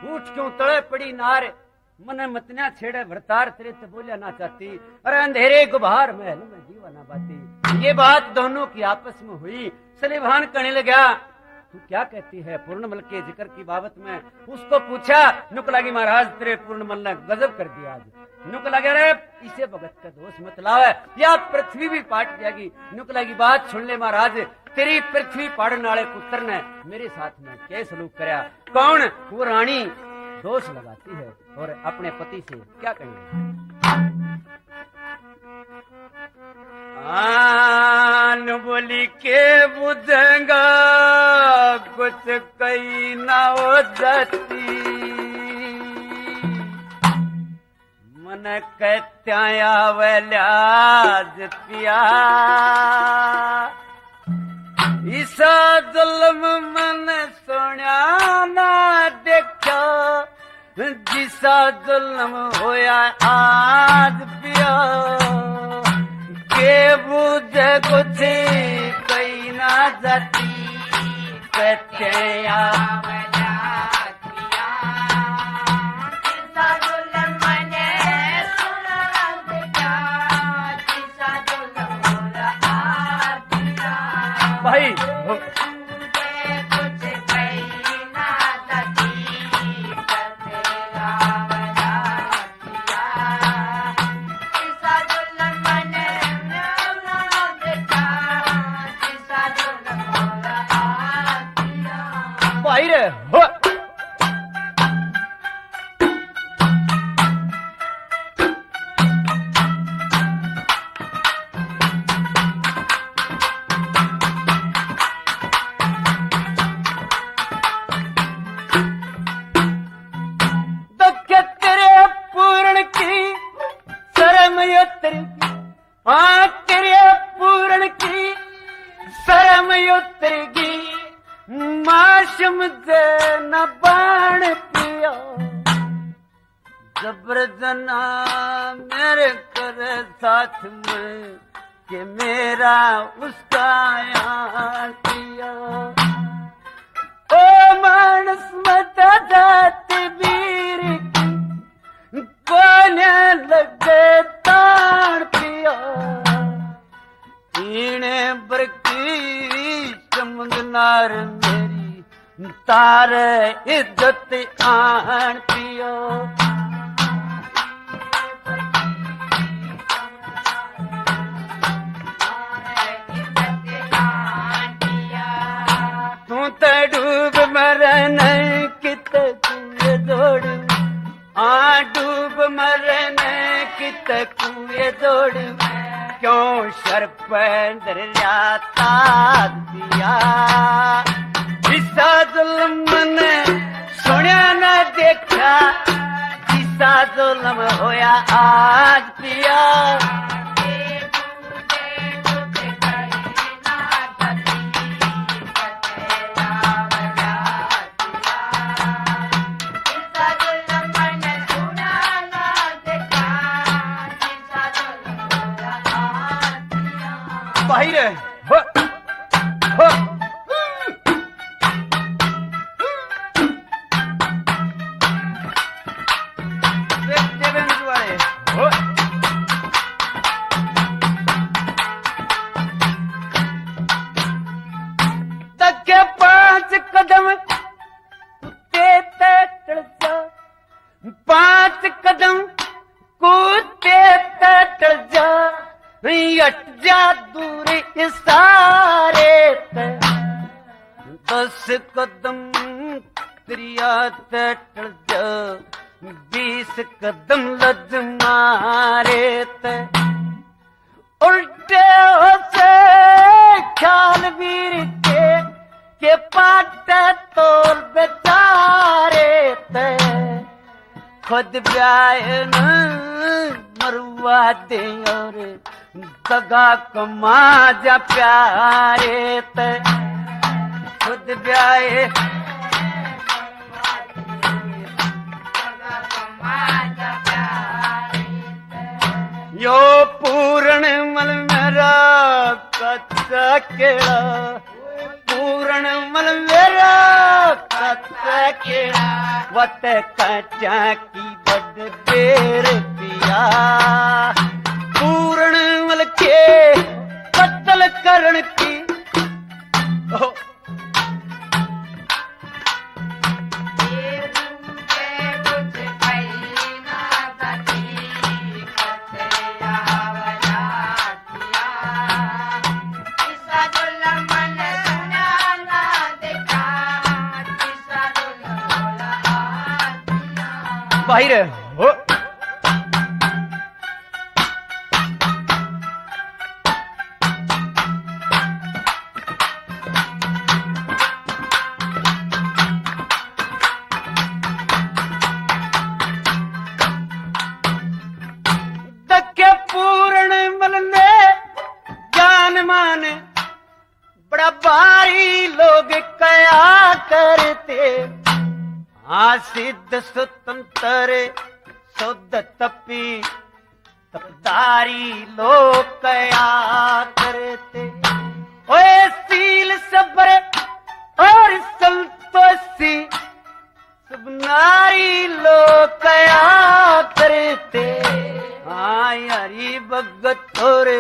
उठ क्यों तले पड़ी नार, मन मतन्या छेड़े भरतार, तेरे तो बोलिया ना चाहती, अरे अंधेरे गुबार महल में जीवा ना बाती। ये बात दोनों की आपस में हुई। सलीभान कहने लगा, तू क्या कहती है पूर्णमल के जिक्र की बाबत में? उसको पूछा। नुक लगी, महाराज तेरे पूर्णमल ने गजब कर दिया आज। नुक लगे, रे इसे भगत का दोष मत लावे, या पृथ्वी भी पाट जाएगी। नुक लगी, बात सुन ले महाराज, तेरी पृथ्वी पाड़ने वाले पुत्र ने मेरे साथ में क्या सलूक कराया? कौन? वो रानी दोष लगाती है और अपने पति से क्या कहेंगे? आन बोली के बुझेगा कुछ कई ना हो जाती, मन कहत्या वल्याज पिया, ईसा जुल्म मन सुनिया ना देखा, जिसा जुल्म होया आज पिया, के बुझे कुछ कई ना जाती, कहत्या भाई भाई रे हो जबरदना मेरे करे साथ में कि मेरा उसका यार किया। ओ मानस मत जाती वीर की कोने लगे ताड़ पिया, इने बरकी चमगनार मेरी तारे इज्जत आन पिया। डूब मरने कित कुए दौड़, डूब मरने कित कुए दौड़, क्यों शर्पेंद्र जाता दिया, जिसा जुल्म ने सुनिया न देखा, जिसा जुल्म होया आज पिया। बाहर है हो हो वाले हो तक के 5 कदम कुत्ते टल जा, 5 कदम कुत्ते टल जा, हट जा दूर इसारे ते, 10 कदम त्रिया टल जा, 20 कदम लज मारे ते, उल्टे हो से ख्याल वीर के पाटे तोल बेचारे ते, खुद ब्याह न मरुआ दे और दगा कमा जा प्यारे ते, खुद ब्याहे यो पूर्ण मल मेरा कच्चा केड़ा, पूर्ण पूर्ण मल मेरा केड़ा वत कचा की बड़ देर पिया पूर्ण मल के कत्ल करण की बाहर हो दक्के पूर्ण मलने जान मान बड़ा भारी लोग कया करते सिद्ध स्वतंत्र शुद्ध तपी तपदारी लोग कया करते ओए सील सब्र और संतोषी सब नारी लोग कया करते हरि भगत और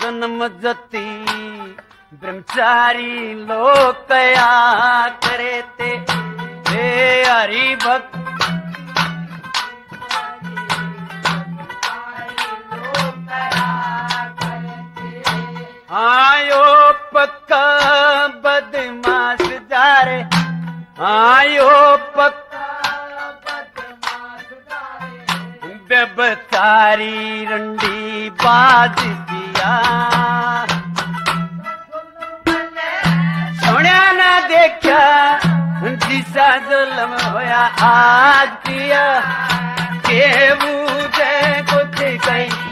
जन्म जती ब्रह्मचारी लोग कया करते हरि भक्त आयो पक्का बदमाश जारे आयो पक्का बदमाश जारे व्यभिचारी रंडी बाज दिया सुनिया ना देखा जिसा जुल्म होया आज पिया के मुझे कुछ कहीं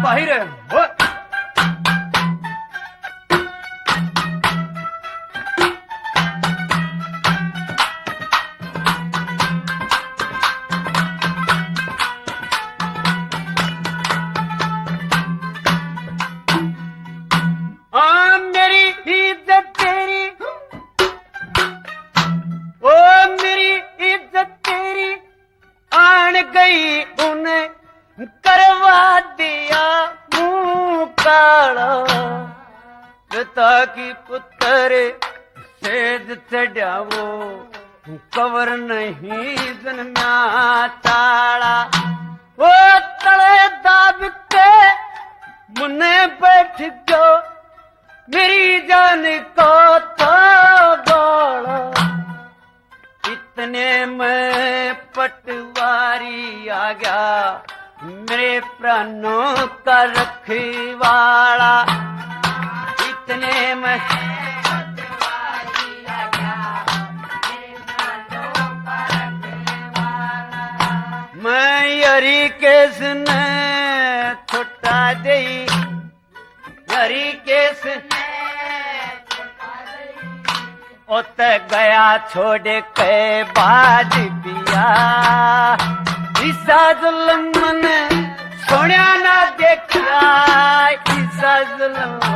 बाहर हो गई उन्हें करवा दिया मुंह काला पिता की पुत्र सेज चढ़ावो कवर नहीं जन्मा ताड़ा वो तले दाब के मुन्ने बैठ गयो मेरी जान को तो गाला इतने में पटवारी आ गया मेरे प्राणों का रखवाला इतने में पटवारी आ गया मेरे प्राणों का रखवाला मैं हरि केस ने छुटा दी हरि केस उत गया छोड़ के बाज पिया ईसा जुल्म ने सोनिया ना देखा ईसा जुल्म